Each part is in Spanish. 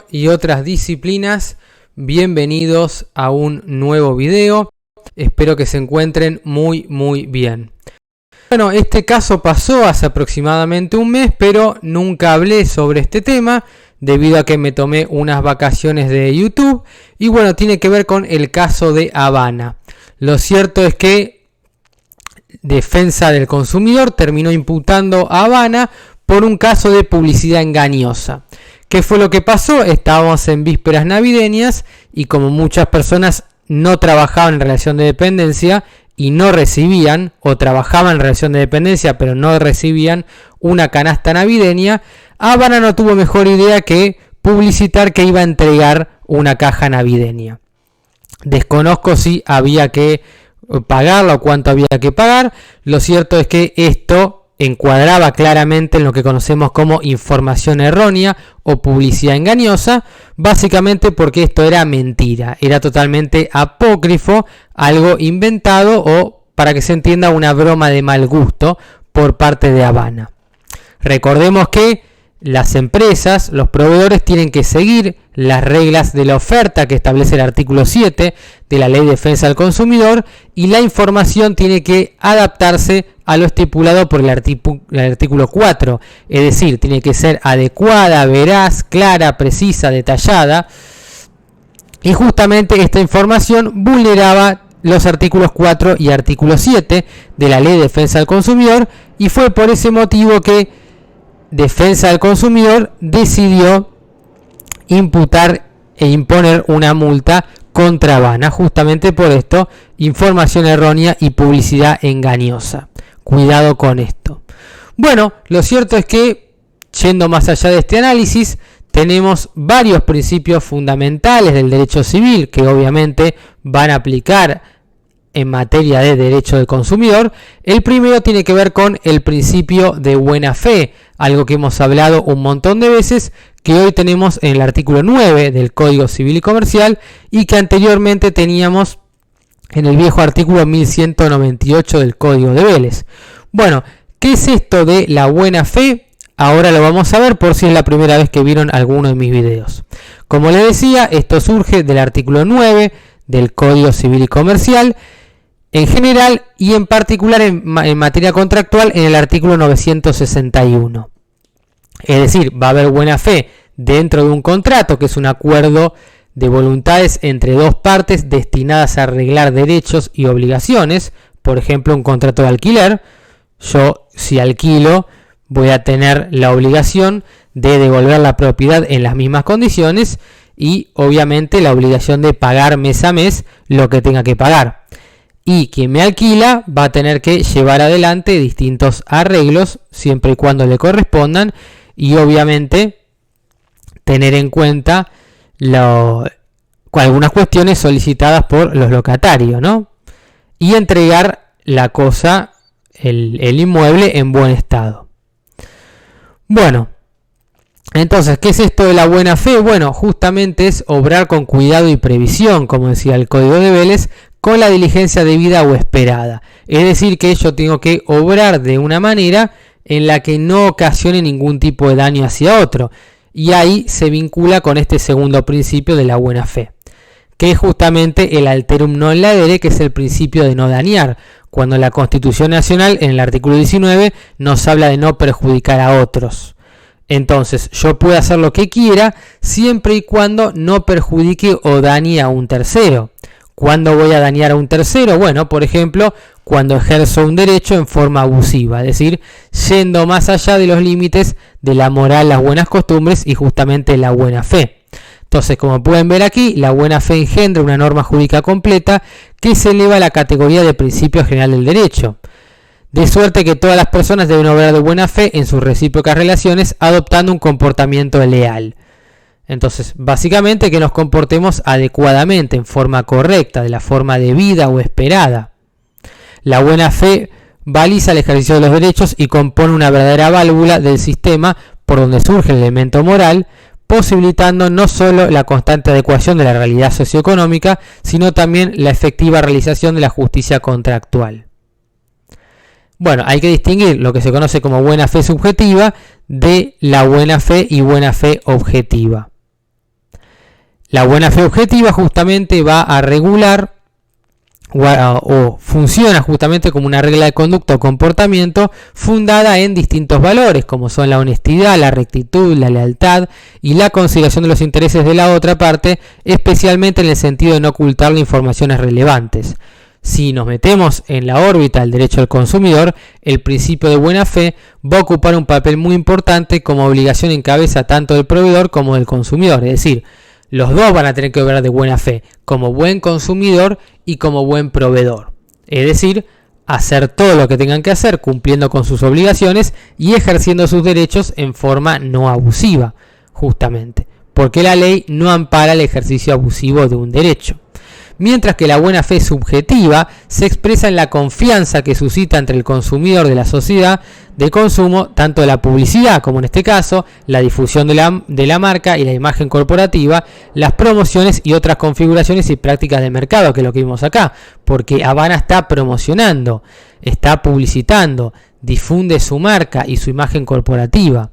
Y otras disciplinas, bienvenidos a un nuevo video. Espero que se encuentren muy bien. Bueno, este caso pasó hace aproximadamente un mes, pero nunca hablé sobre este tema debido a que me tomé unas vacaciones de YouTube. Y bueno, tiene que ver con el caso de Habana. Lo cierto es que Defensa del Consumidor terminó imputando a Habana por un caso de publicidad engañosa. ¿Qué fue lo que pasó? Estábamos en vísperas navideñas y como muchas personas no trabajaban en relación de dependencia y no recibían, o trabajaban en relación de dependencia pero no recibían una canasta navideña, Habana no tuvo mejor idea que publicitar que iba a entregar una caja navideña. Desconozco si había que pagarla o cuánto había que pagar. Lo cierto es que esto encuadraba claramente en lo que conocemos como información errónea o publicidad engañosa, básicamente porque esto era mentira, era totalmente apócrifo, algo inventado o, para que se entienda, una broma de mal gusto por parte de Habana. Recordemos que las empresas, los proveedores tienen que seguir las reglas de la oferta que establece el artículo 7 de la Ley de Defensa del Consumidor y la información tiene que adaptarse a lo estipulado por el artículo 4, es decir, tiene que ser adecuada, veraz, clara, precisa, detallada, y justamente esta información vulneraba los artículos 4 y artículo 7 de la Ley de Defensa del Consumidor, y fue por ese motivo que Defensa del Consumidor decidió imputar e imponer una multa contra Habana, justamente por esto, información errónea y publicidad engañosa. Cuidado con esto. Bueno, lo cierto es que, yendo más allá de este análisis, tenemos varios principios fundamentales del derecho civil que obviamente van a aplicar en materia de derecho del consumidor. El primero tiene que ver con el principio de buena fe, algo que hemos hablado un montón de veces, que hoy tenemos en el artículo 9 del Código Civil y Comercial y que anteriormente teníamos en el viejo artículo 1198 del Código de Vélez. Bueno, ¿qué es esto de la buena fe? Ahora lo vamos a ver por si es la primera vez que vieron alguno de mis videos. Como les decía, esto surge del artículo 9 del Código Civil y Comercial en general y en particular en materia contractual en el artículo 961. Es decir, va a haber buena fe dentro de un contrato, que es un acuerdo de voluntades entre dos partes destinadas a arreglar derechos y obligaciones. Por ejemplo, un contrato de alquiler. Yo, si alquilo, voy a tener la obligación de devolver la propiedad en las mismas condiciones y obviamente la obligación de pagar mes a mes lo que tenga que pagar. Y quien me alquila va a tener que llevar adelante distintos arreglos siempre y cuando le correspondan y obviamente tener en cuenta algunas cuestiones solicitadas por los locatarios, ¿no? Y entregar la cosa, el inmueble en buen estado. Bueno, entonces, ¿qué es esto de la buena fe? Bueno, justamente es obrar con cuidado y previsión, como decía el Código de Vélez, con la diligencia debida o esperada. Es decir, que yo tengo que obrar de una manera en la que no ocasione ningún tipo de daño hacia otro. Y ahí se vincula con este segundo principio de la buena fe, que es justamente el alterum non ladere, que es el principio de no dañar, cuando la Constitución Nacional, en el artículo 19, nos habla de no perjudicar a otros. Entonces, yo puedo hacer lo que quiera siempre y cuando no perjudique o dañe a un tercero. ¿Cuándo voy a dañar a un tercero? Bueno, por ejemplo, cuando ejerzo un derecho en forma abusiva, es decir, yendo más allá de los límites de la moral, las buenas costumbres y justamente la buena fe. Entonces, como pueden ver aquí, la buena fe engendra una norma jurídica completa que se eleva a la categoría de principio general del derecho. De suerte que todas las personas deben obrar de buena fe en sus recíprocas relaciones, adoptando un comportamiento leal. Entonces, básicamente que nos comportemos adecuadamente, en forma correcta, de la forma debida o esperada. La buena fe baliza el ejercicio de los derechos y compone una verdadera válvula del sistema por donde surge el elemento moral, posibilitando no solo la constante adecuación de la realidad socioeconómica, sino también la efectiva realización de la justicia contractual. Bueno, hay que distinguir lo que se conoce como buena fe subjetiva de la buena fe y buena fe objetiva. La buena fe objetiva justamente va a regular o funciona justamente como una regla de conducta o comportamiento fundada en distintos valores, como son la honestidad, la rectitud, la lealtad y la consideración de los intereses de la otra parte, especialmente en el sentido de no ocultarle informaciones relevantes. Si nos metemos en la órbita del derecho al consumidor, el principio de buena fe va a ocupar un papel muy importante como obligación en cabeza tanto del proveedor como del consumidor, es decir, los dos van a tener que obrar de buena fe, como buen consumidor y como buen proveedor. Es decir, hacer todo lo que tengan que hacer cumpliendo con sus obligaciones y ejerciendo sus derechos en forma no abusiva, justamente, porque la ley no ampara el ejercicio abusivo de un derecho. Mientras que la buena fe subjetiva se expresa en la confianza que suscita entre el consumidor de la sociedad de consumo, tanto la publicidad, como en este caso, la difusión de la marca y la imagen corporativa, las promociones y otras configuraciones y prácticas de mercado, que es lo que vimos acá, porque Habana está promocionando, está publicitando, difunde su marca y su imagen corporativa,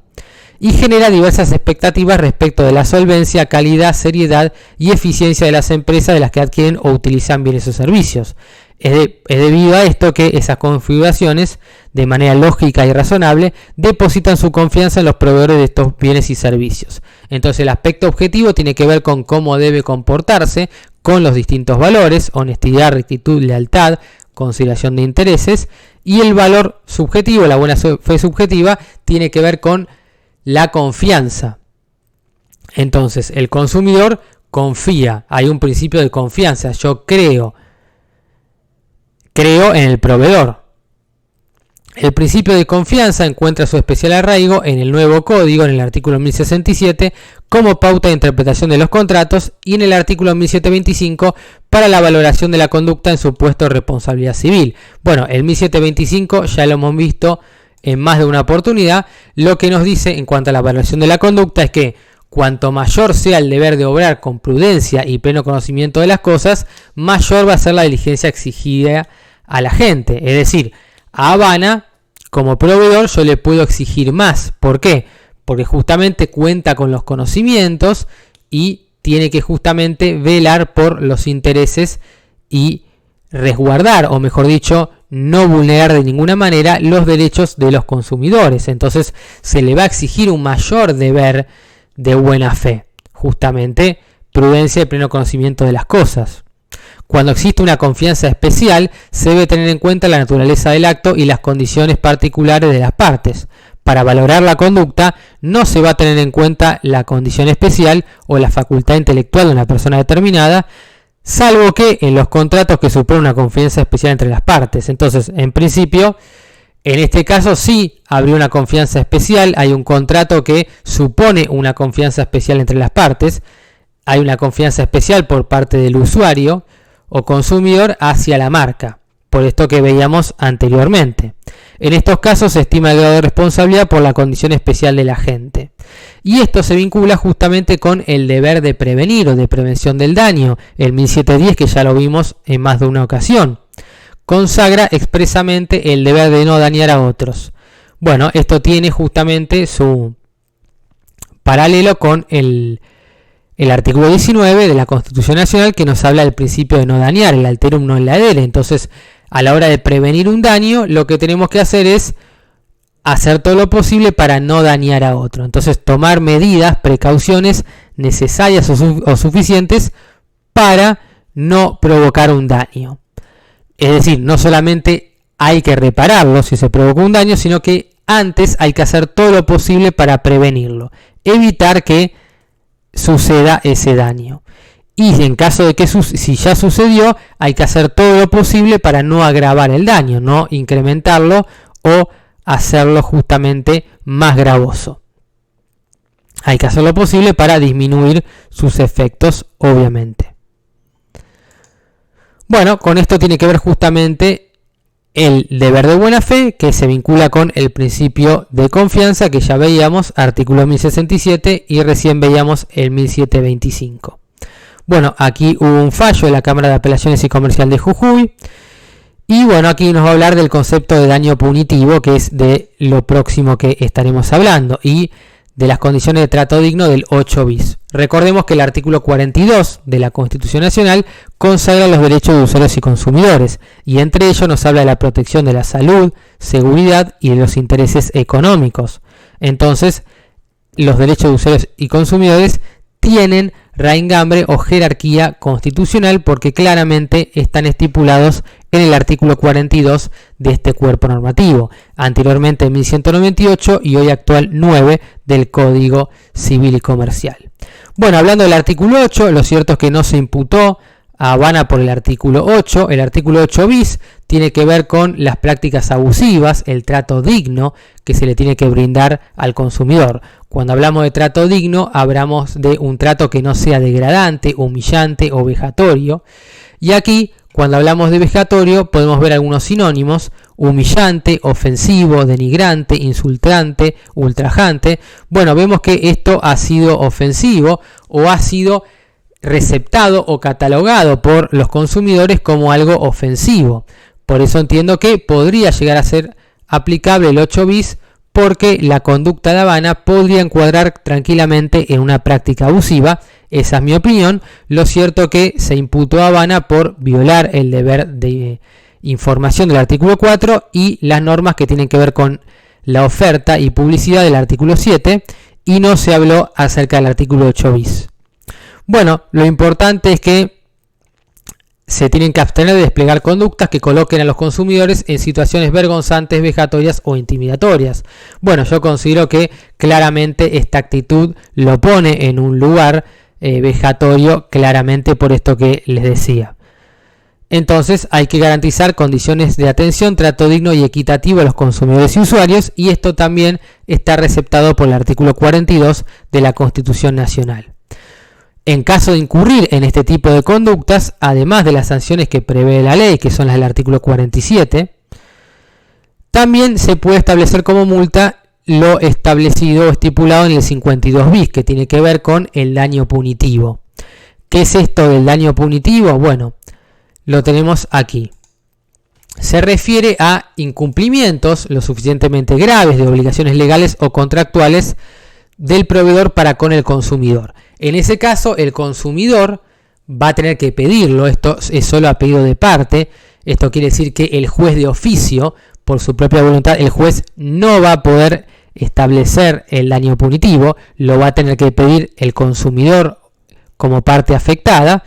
y genera diversas expectativas respecto de la solvencia, calidad, seriedad y eficiencia de las empresas de las que adquieren o utilizan bienes o servicios. Es debido a esto que esas configuraciones, de manera lógica y razonable, depositan su confianza en los proveedores de estos bienes y servicios. Entonces el aspecto objetivo tiene que ver con cómo debe comportarse con los distintos valores, honestidad, rectitud, lealtad, consideración de intereses, y el valor subjetivo, la buena fe subjetiva, tiene que ver con la confianza. Entonces, el consumidor confía, hay un principio de confianza, yo creo en el proveedor. El principio de confianza encuentra su especial arraigo en el nuevo código, en el artículo 1067, como pauta de interpretación de los contratos, y en el artículo 1725 para la valoración de la conducta en supuesto de responsabilidad civil. Bueno, el 1725 ya lo hemos visto en más de una oportunidad. Lo que nos dice en cuanto a la valoración de la conducta es que cuanto mayor sea el deber de obrar con prudencia y pleno conocimiento de las cosas, mayor va a ser la diligencia exigida a la gente. Es decir, a Habana, como proveedor, yo le puedo exigir más. ¿Por qué? Porque justamente cuenta con los conocimientos y tiene que justamente velar por los intereses y resguardar, o mejor dicho, no vulnerar de ninguna manera los derechos de los consumidores. Entonces se le va a exigir un mayor deber de buena fe, justamente prudencia y pleno conocimiento de las cosas. Cuando existe una confianza especial, se debe tener en cuenta la naturaleza del acto y las condiciones particulares de las partes. Para valorar la conducta, no se va a tener en cuenta la condición especial o la facultad intelectual de una persona determinada, salvo que en los contratos que suponen una confianza especial entre las partes. Entonces, en principio, en este caso sí habría una confianza especial, hay un contrato que supone una confianza especial entre las partes, hay una confianza especial por parte del usuario o consumidor hacia la marca, por esto que veíamos anteriormente. En estos casos se estima el grado de responsabilidad por la condición especial del agente. Y esto se vincula justamente con el deber de prevenir o de prevención del daño, el 1710, que ya lo vimos en más de una ocasión. Consagra expresamente el deber de no dañar a otros. Bueno, esto tiene justamente su paralelo con el artículo 19 de la Constitución Nacional, que nos habla del principio de no dañar, el alterum non ladere. Entonces, a la hora de prevenir un daño, lo que tenemos que hacer es hacer todo lo posible para no dañar a otro. Entonces, tomar medidas, precauciones necesarias o suficientes para no provocar un daño. Es decir, no solamente hay que repararlo si se provoca un daño, sino que antes hay que hacer todo lo posible para prevenirlo, evitar que suceda ese daño. Y en caso de que si ya sucedió, hay que hacer todo lo posible para no agravar el daño, no incrementarlo o hacerlo justamente más gravoso. Hay que hacer lo posible para disminuir sus efectos, obviamente. Bueno, con esto tiene que ver justamente el deber de buena fe, que se vincula con el principio de confianza, que ya veíamos, artículo 1067, y recién veíamos el 1725. Bueno, aquí hubo un fallo de la Cámara de Apelaciones y Comercial de Jujuy. Y bueno, aquí nos va a hablar del concepto de daño punitivo, que es de lo próximo que estaremos hablando. Y de las condiciones de trato digno del 8 bis. Recordemos que el artículo 42 de la Constitución Nacional consagra los derechos de usuarios y consumidores, y entre ellos nos habla de la protección de la salud, seguridad y de los intereses económicos. Entonces, los derechos de usuarios y consumidores tienen raigambre o jerarquía constitucional porque claramente están estipulados en el artículo 42 de este cuerpo normativo, anteriormente 1198 y hoy actual 9 del Código Civil y Comercial. Bueno, hablando del artículo 8, lo cierto es que no se imputó a Habana por el artículo 8. El artículo 8 bis tiene que ver con las prácticas abusivas, el trato digno que se le tiene que brindar al consumidor. Cuando hablamos de trato digno, hablamos de un trato que no sea degradante, humillante o vejatorio. Y aquí, cuando hablamos de vejatorio, podemos ver algunos sinónimos: humillante, ofensivo, denigrante, insultante, ultrajante. Bueno, vemos que esto ha sido ofensivo o ha sido receptado o catalogado por los consumidores como algo ofensivo. Por eso entiendo que podría llegar a ser aplicable el 8 bis, porque la conducta de Habana podría encuadrar tranquilamente en una práctica abusiva. Esa es mi opinión. Lo cierto que se imputó a Habana por violar el deber de información del artículo 4 y las normas que tienen que ver con la oferta y publicidad del artículo 7, y no se habló acerca del artículo 8 bis. Bueno, lo importante es que se tienen que abstener de desplegar conductas que coloquen a los consumidores en situaciones vergonzantes, vejatorias o intimidatorias. Bueno, yo considero que claramente esta actitud lo pone en un lugar vejatorio, claramente por esto que les decía. Entonces hay que garantizar condiciones de atención, trato digno y equitativo a los consumidores y usuarios, y esto también está receptado por el artículo 42 de la Constitución Nacional. En caso de incurrir en este tipo de conductas, además de las sanciones que prevé la ley, que son las del artículo 47, también se puede establecer como multa lo establecido o estipulado en el 52 bis, que tiene que ver con el daño punitivo. ¿Qué es esto del daño punitivo? Bueno, lo tenemos aquí. Se refiere a incumplimientos lo suficientemente graves de obligaciones legales o contractuales del proveedor para con el consumidor. En ese caso, el consumidor va a tener que pedirlo. Esto es solo a pedido de parte. Esto quiere decir que el juez de oficio, por su propia voluntad, el juez no va a poder establecer el daño punitivo. Lo va a tener que pedir el consumidor como parte afectada.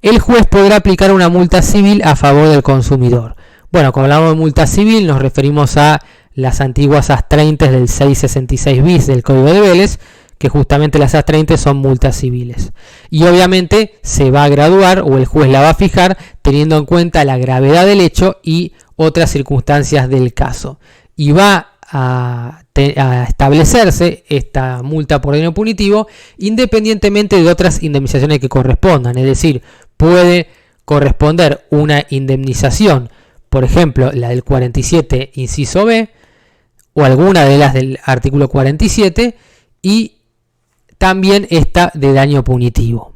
El juez podrá aplicar una multa civil a favor del consumidor. Bueno, cuando hablamos de multa civil nos referimos a las antiguas AS30 del 666 bis del Código de Vélez, que justamente las AS30 son multas civiles. Y obviamente se va a graduar, o el juez la va a fijar, teniendo en cuenta la gravedad del hecho y otras circunstancias del caso. Y va a establecerse esta multa por daño punitivo independientemente de otras indemnizaciones que correspondan. Es decir, puede corresponder una indemnización, por ejemplo, la del 47, inciso B, o alguna de las del artículo 47, y también esta de daño punitivo.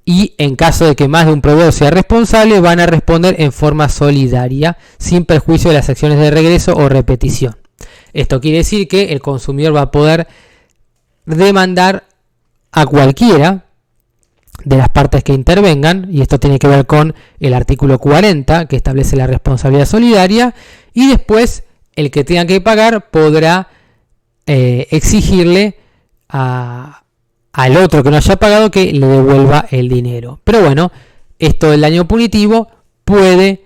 Y en caso de que más de un proveedor sea responsable, van a responder en forma solidaria, sin perjuicio de las acciones de regreso o repetición. Esto quiere decir que el consumidor va a poder demandar a cualquiera de las partes que intervengan, y esto tiene que ver con el artículo 40, que establece la responsabilidad solidaria, y después el que tenga que pagar podrá exigirle al otro que no haya pagado que le devuelva el dinero. Pero bueno, esto del daño punitivo puede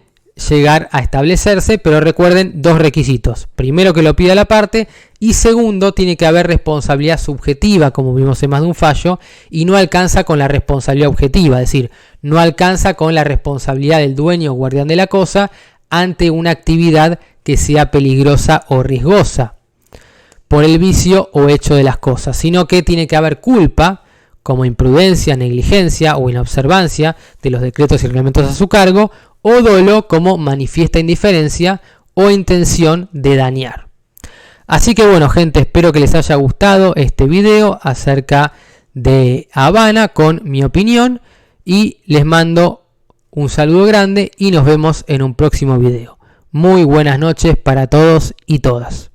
llegar a establecerse, pero recuerden dos requisitos: primero, que lo pida la parte, y segundo, tiene que haber responsabilidad subjetiva, como vimos en más de un fallo, y no alcanza con la responsabilidad objetiva, es decir, no alcanza con la responsabilidad del dueño o guardián de la cosa ante una actividad que sea peligrosa o riesgosa por el vicio o hecho de las cosas, sino que tiene que haber culpa, como imprudencia, negligencia o inobservancia de los decretos y reglamentos a su cargo, o dolo, como manifiesta indiferencia o intención de dañar. Así que bueno, gente, espero que les haya gustado este video acerca de Habana con mi opinión, y les mando un saludo grande y nos vemos en un próximo video. Muy buenas noches para todos y todas.